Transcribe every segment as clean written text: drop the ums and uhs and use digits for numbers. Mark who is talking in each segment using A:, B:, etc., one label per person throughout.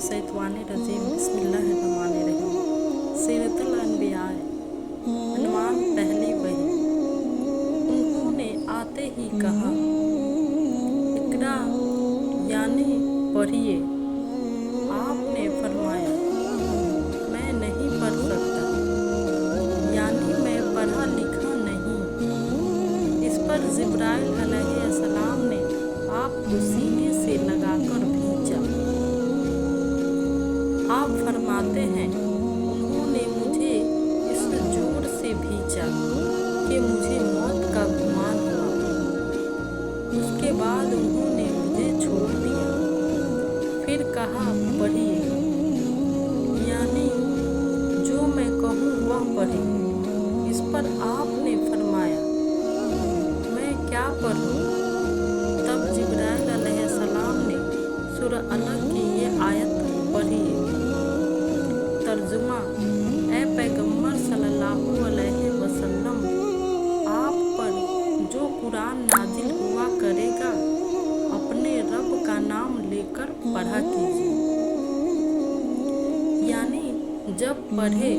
A: मिनशैतानिर्रजीम बिस्मिल्लाहिर्रहमानिर्रहीम। सीरतुल अंबिया उन्वान पहली वही। उन्होंने आते ही कहा, इकरा यानी पढ़िए। आपने फरमाया, मैं नहीं पढ़ सकता, यानी मैं पढ़ा लिखा नहीं। इस पर जिब्राइल अलैहिस्सलाम ने आपको सीने से लगाकर भींचा। आप फरमाते हैं, उन्होंने मुझे इस जोर से भींचा कि मुझे मौत का गुमान हुआ। उसके बाद उन्होंने मुझे छोड़ दिया। फिर कहा, पढ़िए, यानी जो मैं कहूँ वह पढ़े। इस पर आपने फरमाया, मैं क्या पढ़ूँ? तब जिब्राइल अलैहिस्सलाम ने सूरह अलग की ये आयत पढ़ी। तर्जुमा, ए पैगम्बर सल्लल्लाहु अलैहि वसल्लम, आप पर जो कुरान नाजिल हुआ करेगा, अपने रब का नाम लेकर पढ़ा कीजिए। यानी जब पढ़े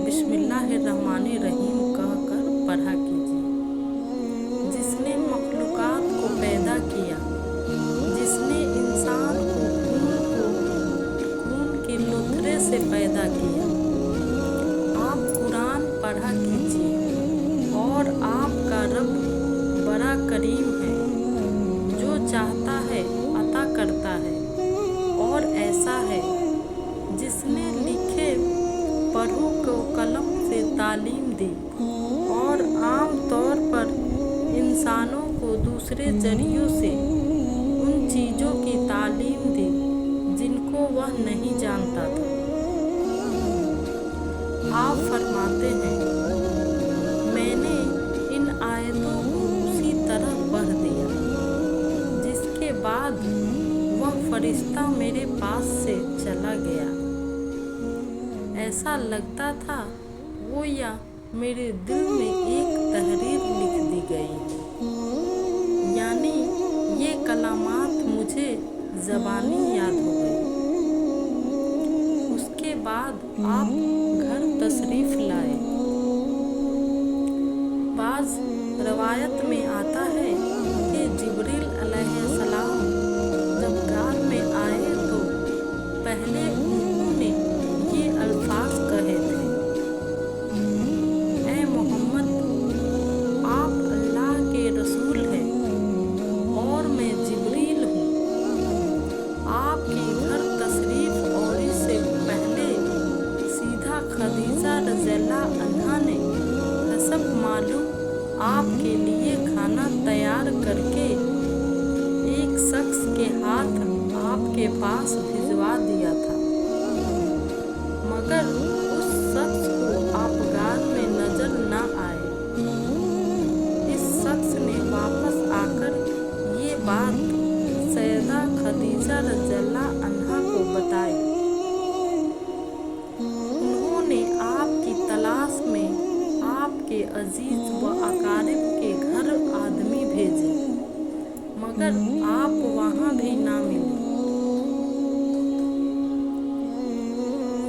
A: बिस्मिल्लाहिर्रहमानिर्रहीम कहकर पढ़ा कीजिए। जिसने मखलूकात को पैदा किया, जिसने इंसान को खून के लुथरे से पैदा किया, आप कुरान पढ़ा कीजिए। और आपका रब बड़ा करीम है, जो चाहता है अता करता है। और ऐसा है जिसने लिखे पढ़ो को कलम से तालीम दी, और आम तौर पर इंसानों को दूसरे जरियों से उन चीज़ों की तालीम दी जिनको वह नहीं जानता था। आप फरमाते हैं, मैंने इन आयतों को उसी तरह पढ़ दिया। जिसके बाद वह फरिश्ता मेरे पास से चला गया। ऐसा लगता था वो या मेरे दिल में एक तहरीर लिख दी गई है। यानी ये कलामात मुझे ज़बानी याद हो गई। उसके बाद आप घर तशरीफ़ लाए। बाज़ रवायत में आता है कि जिब्रील अलैहिस्सलाम जब गार में आए तो पहले उन्होंने ये अल्फाज कहे थे, ए मोहम्मद, आप अल्लाह के रसूल हैं और मैं जिब्रील हूँ। आपके घर तशरीफ़ औरी से पहले सीधा खदीजा रज़ियल्लाहु अन्हा ने हसब मालूम आपके लिए खाना तैयार करके एक शख्स के हाथ आपके पास भिजवा दिया था। मगर उस शख्स को आप गार में नजर न आए। इस शख्स ने वापस आकर ये बात सैयदा खदीजा रज़ियल्लाहु अन्हा को बताई। उन्होंने आपकी तलाश में आपके अजीज व अकारिब के घर आदमी भेजे, मगर आप वहाँ भी ना मिले।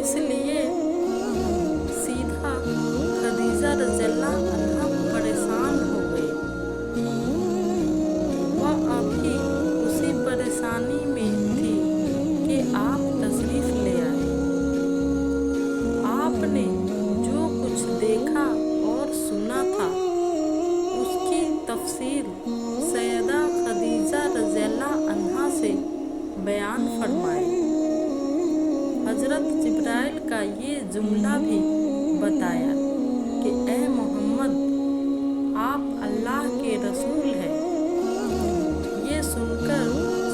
A: इसलिए सीधा खदीजा रज़ियल्लाहु अन्हा परेशान हो गई। वह अभी उसी परेशानी में थी कि आप तशरीफ़ ले आए। आपने जो कुछ देखा और सुना था, उसकी तफसीर सैयदा खदीजा रज़ियल्लाहु अन्हा से बयान फरमाई। हज़रत जिब्राइल का ये जुमला भी बताया कि ए मोहम्मद, आप अल्लाह के रसूल हैं। ये सुनकर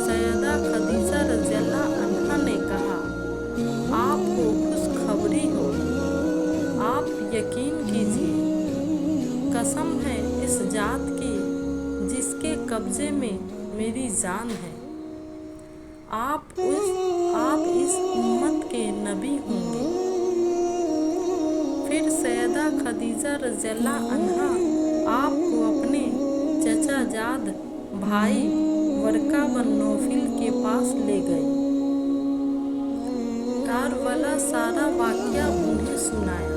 A: सैयदा खदीजा रज़ियल्लाहु अन्हा ने कहा, आपको खुशखबरी हो, आप यकीन कीजिए। कसम है इस जात की जिसके कब्जे में मेरी जान है, आप इस उम्मत के नबी होंगे। फिर सैयदा खदीजा रज़ियल्लाहु अन्हा आपको अपने चचा जाद भाई वरका बन नौफिल के पास ले गई। प्यार वाला सारा वाकया उन्हें सुनाया।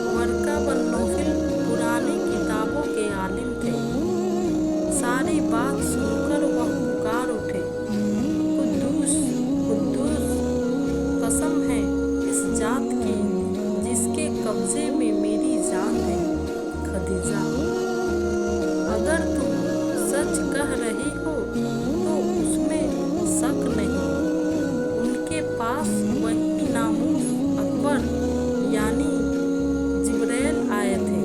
A: वर्का बिन नौफल पुरानी किताबों के आलिम थे। सारी बात सुनकर वह पुकार उठे, कुद्दूस कुद्दूस, कसम है इस जात की जिसके कब्जे में मेरी जान है। खदीजा, अगर तुम सच कह रही हो तो उसमें शक नहीं। उनके पास वही नामूस अकबर यानी जिब्राइल आए थे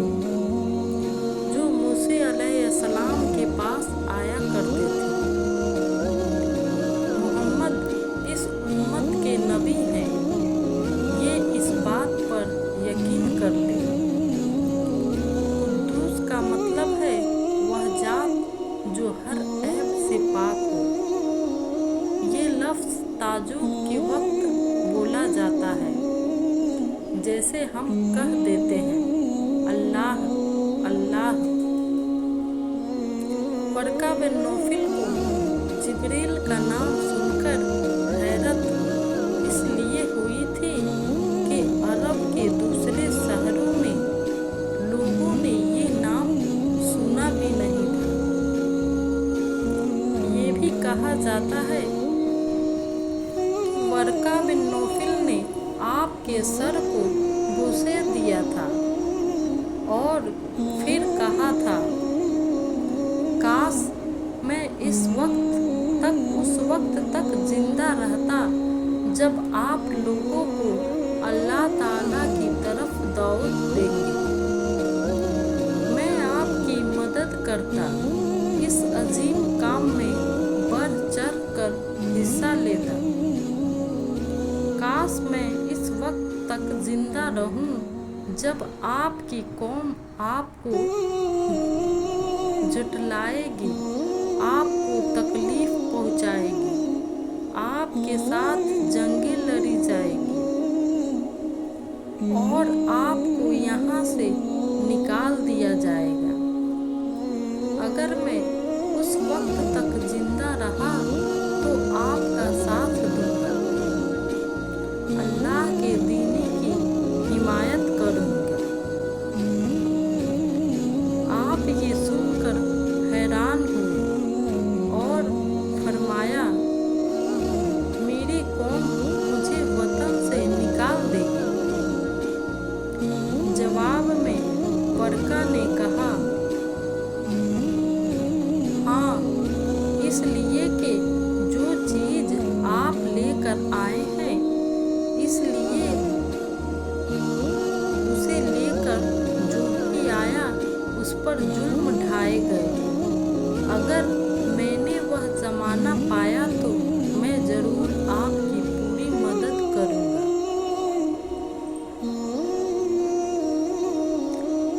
A: जो मूसा अलैहिस्सलाम के पास आया करते थे। मोहम्मद इस उम्मत के नबी हैं, ये इस बात पर यकीन कर ले। कुद्दूस का मतलब है वह जात जो हर ऐब से पाक हो। ये लफ्ज़ ताजुब के वक्त बोला जाता है, जैसे हम कह देते हैं अल्लाह अल्लाह। वर्का बिन नौफल को जिब्रील का नाम सुनकर हैरत इसलिए हुई थी कि अरब के दूसरे शहरों में लोगों ने ये नाम सुना भी नहीं था। ये भी कहा जाता है वर्का बिन नौफल ने आपके सर को घुसे दिया था और फिर कहा था, काश मैं उस वक्त तक जिंदा रहता जब आप लोगों को अल्लाह ताला की तरफ दावत देंगे। मैं आपकी मदद करता, इस अजीम काम में बढ़ चढ़ कर हिस्सा लेता। काश मैं इस वक्त तक जिंदा रहूं जब आपकी कौम आपको जुटलाएगी, आपको तकलीफ पहुंचाएगी, आपके साथ जंगें लड़ी जाएगी और आपको यहाँ से निकाल दिया जाएगा। अगर मैं उस वक्त तक जिंदा रहा तो आपका साथ दूंगा, अल्लाह के दीन की हिमायत करूंगा। आप ये सुनकर हैरान हुए और फरमाया, मेरी कौम मुझे वतन से निकाल देगी। जवाब में वर्का ने कहा, हाँ, इसलिए कि जो चीज आप लेकर आए हैं, इसलिए उसे लेकर जो भी आया उस पर जुल्म ढाए गए। अगर मैंने वह जमाना पाया तो मैं जरूर आपकी पूरी मदद करूंगा।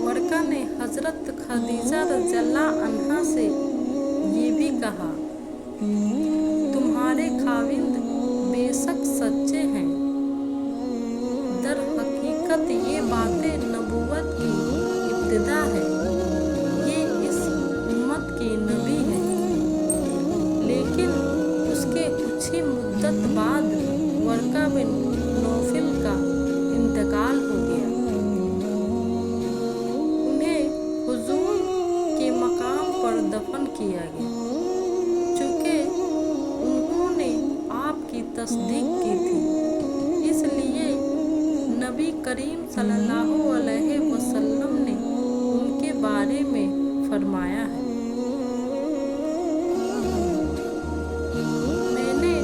A: वर्का ने हजरत खदीजा रज़ियल्लाहु अन्हा से ये भी कहा, तुम्हारे खाविंद बेशक सच्चे हैं। दर हकीकत ये बातें नबूवत की इब्तिदा है, ये इस उम्मत के नबी हैं। लेकिन उसके कुछ ही मुद्दत बाद वर्का बिन नौफल का इंतकाल हो गया। उन्हें हुजूर के मकाम पर दफन किया गया। चूँकि उन्होंने आपकी तस्दीक की थी, इसलिए नबी करीम सल्लल्लाहु अलैहि वसल्लम ने उनके बारे में फरमाया है, मैंने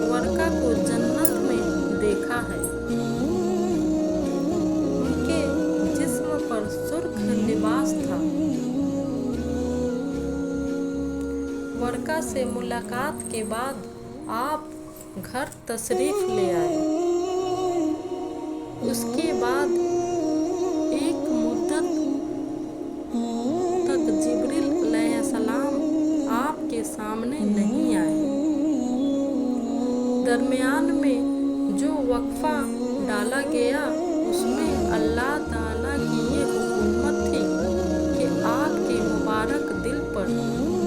A: वर्का को जन्नत में देखा है। उनके जिस्म पर सुर्ख लिबास था। वर्का से मुलाकात के बाद आप घर तशरीफ ले आए। उसके बाद एक मुद्दत तक जिब्रील अलैहिस्सलाम आपके सामने नहीं आए। दरमियान में जो वक्फा डाला गया उसमें अल्लाह ताला की ये हुकूमत थी कि आपके मुबारक दिल पर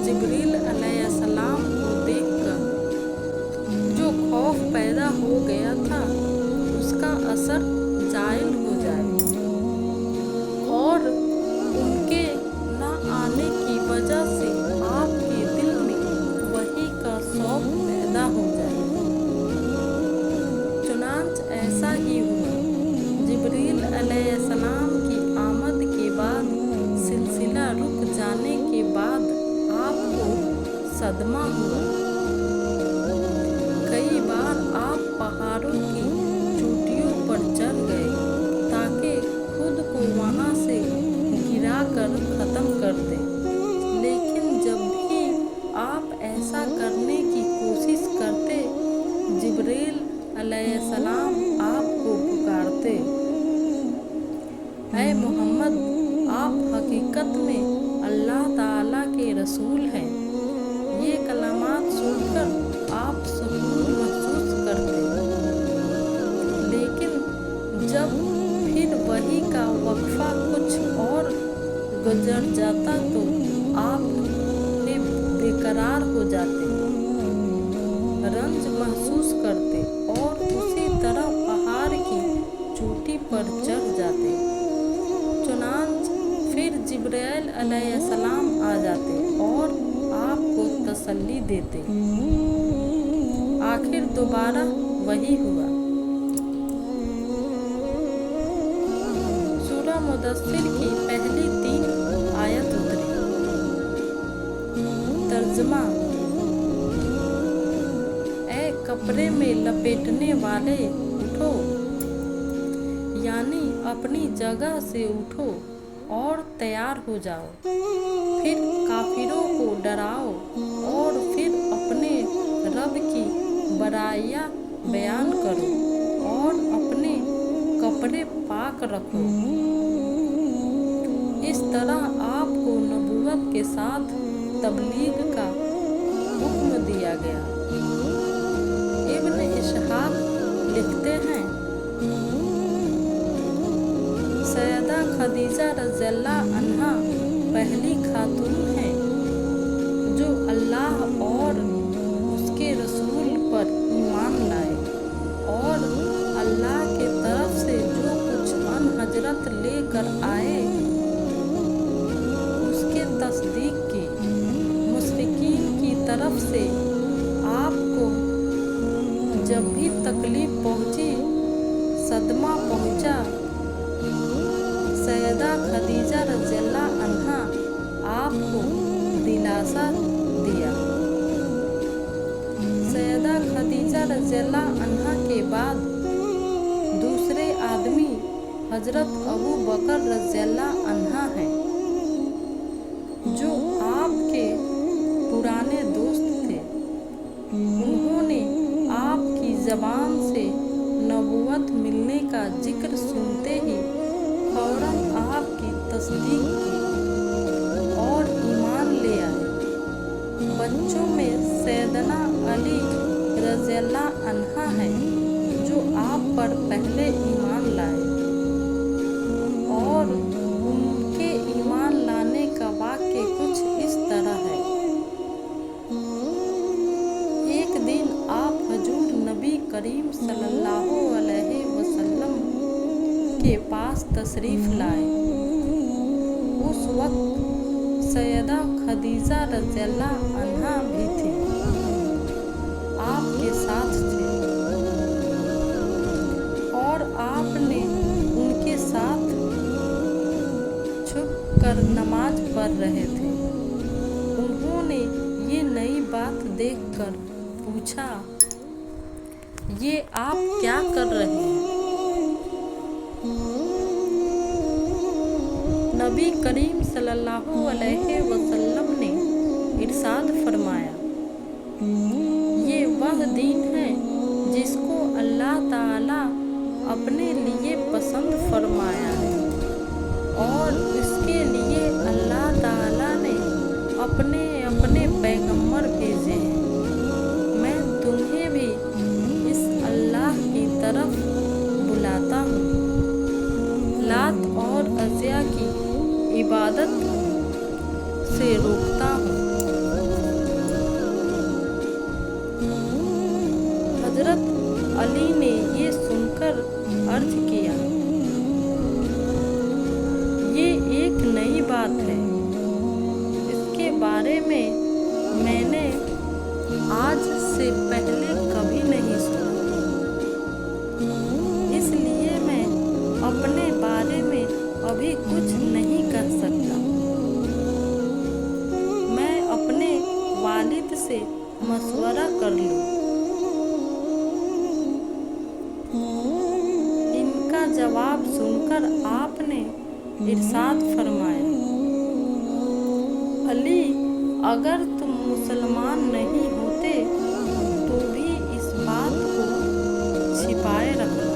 A: जिब्रील अलैहिस्सलाम को देखकर जो खौफ पैदा हो गया था असर जायल हो जाए और उनके न आने की वजह से आपके दिल में वही का शौक पैदा हो जाए। चुनांच ऐसा ही हुआ। जिब्रील अलैहिस्सलाम की आमद के बाद सिलसिला रुक जाने के बाद आपको सदमा हुआ। कई बार आप पहाड़ों की चोटियों पर चढ़ गए ताकि खुद को वहां से गिरा कर खत्म कर दें, लेकिन जब भी आप ऐसा करने की कोशिश करते जिब्रील अलैहिस्सलाम आपको पुकारते, ऐ मोहम्मद, आप हकीकत में अल्लाह ताला के रसूल हैं। ये कलामात सुनकर आप सुकून महसूस करते, लेकिन जब फिर वही का वक्फा कुछ और गुजर जाता तो आप बेकरार हो जाते, रंज महसूस करते और उसी तरह पहाड़ की चोटी पर चढ़ जाते। चुनांच फिर जिब्राइल अलैहिस्सलाम आ जाते और आपको तसल्ली देते। आखिर दोबारा वही हुआ। सूरह मुदस्सिर की पहली 3 आयत उतरी। तर्जुमा: ऐ कपड़े में लपेटने वाले उठो, यानी अपनी जगह से उठो और तैयार हो जाओ। फिर काफिरों को डराओ और फिर अपने रब की बड़ाइयाँ बयान करो और अपने कपड़े पाक रखो। इस तरह आपको नबूवत के साथ तबलीग का हुक्म दिया गया। इब्न इसहाक लिखते हैं, सैयदा खदीजा रज़ियल्लाहु अन्हा पहली खातून हैं जो अल्लाह और उसके रसूल पर ईमान लाए और अल्लाह के तरफ से जो कुछ हजरत लेकर आए उसके तस्दीक की। मुश्रिकीन की तरफ से आपको जब भी तकलीफ पहुंची, सदमा पहुंचा, सैयदा खदीजा रज़ियल्लाहु अन्हा आपको दिलासा दिया। सैयदा खदीजा रज़ियल्लाहु अन्हा के बाद दूसरे आदमी हजरत अबू बकर रज़ियल्लाहु अन्हा हैं, जो आपके पुराने दोस्त थे। उन्होंने आपकी ज़बान से नबूवत मिलने का जिक्र सुनते ही फौरन आपकी तस्दीक की और ईमान ले आए। बच्चों में सैयदना अली रज़ियल्लाहु अन्हा हैं, जो आप पर पहले ईमान लाए और उनके ईमान लाने का वाक्य कुछ इस तरह है। एक दिन आप हजूर नबी करीम सल्लल्लाहु अलैहि वसल्लम के पास तशरीफ लाए। उस वक्त सैयदा खदीजा रज़ियल्लाहु अन्हा भी थी, आपके साथ थे और आपने उनके साथ छुप कर नमाज पढ़ रहे थे। उन्होंने ये नई बात देखकर पूछा, ये आप क्या कर रहे हैं? नबी करीम सल्लल्लाहु अलैहि वसल्लम ने इरशाद फरमाया, ये वह दीन है जिसको अल्लाह ताला अपने लिए पसंद फरमाया है और इसके लिए अल्लाह ताला ने अपने अपने पैगंबर भेजे हैं। मैं तुम्हें भी इस अल्लाह की तरफ बुलाता हूँ। लात और अज़िया की इबादत से रोकता हूँ। हजरत अली ने ये सुनकर अर्ज किया, ये एक नई बात है, इसके बारे में मैंने आज से पहले कभी नहीं सुना, इसलिए मैं अपने बारे में अभी कुछ नहीं कह सकता। मैं अपने वालिद से मशवरा कर लूँ। इनका जवाब सुनकर आपने इरशाद फरमाया, अली, अगर तुम मुसलमान नहीं होते तो भी इस बात को छिपाए रखना।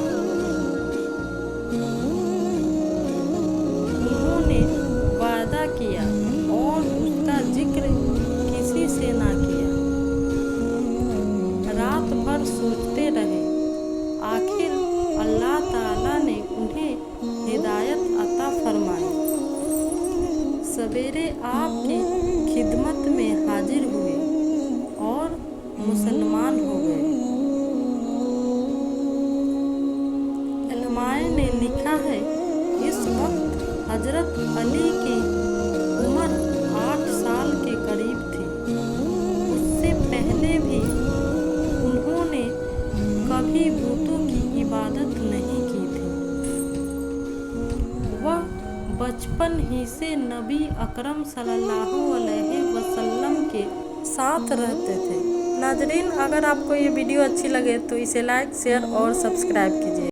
A: उन्होंने वादा किया और उसका जिक्र किसी से ना किया। रात भर सोचते रहे, आखिर अल्लाह ताला ने उन्हें हिदायत अता फरमाई। सवेरे आपकी खिदमत में हाजिर हुए और मुसलमान हो गए। उलमाए ने लिखा है, इस वक्त हजरत अली की उम्र 8 साल के करीब थी। उससे पहले भी उन्होंने कभी बूतों की इबादत नहीं की थी। वह बचपन ही से नबी अकरम सल्लल्लाहु अलैहि वसल्लम के साथ रहते थे। नाजरीन, अगर आपको ये वीडियो अच्छी लगे तो इसे लाइक, शेयर और सब्सक्राइब कीजिए।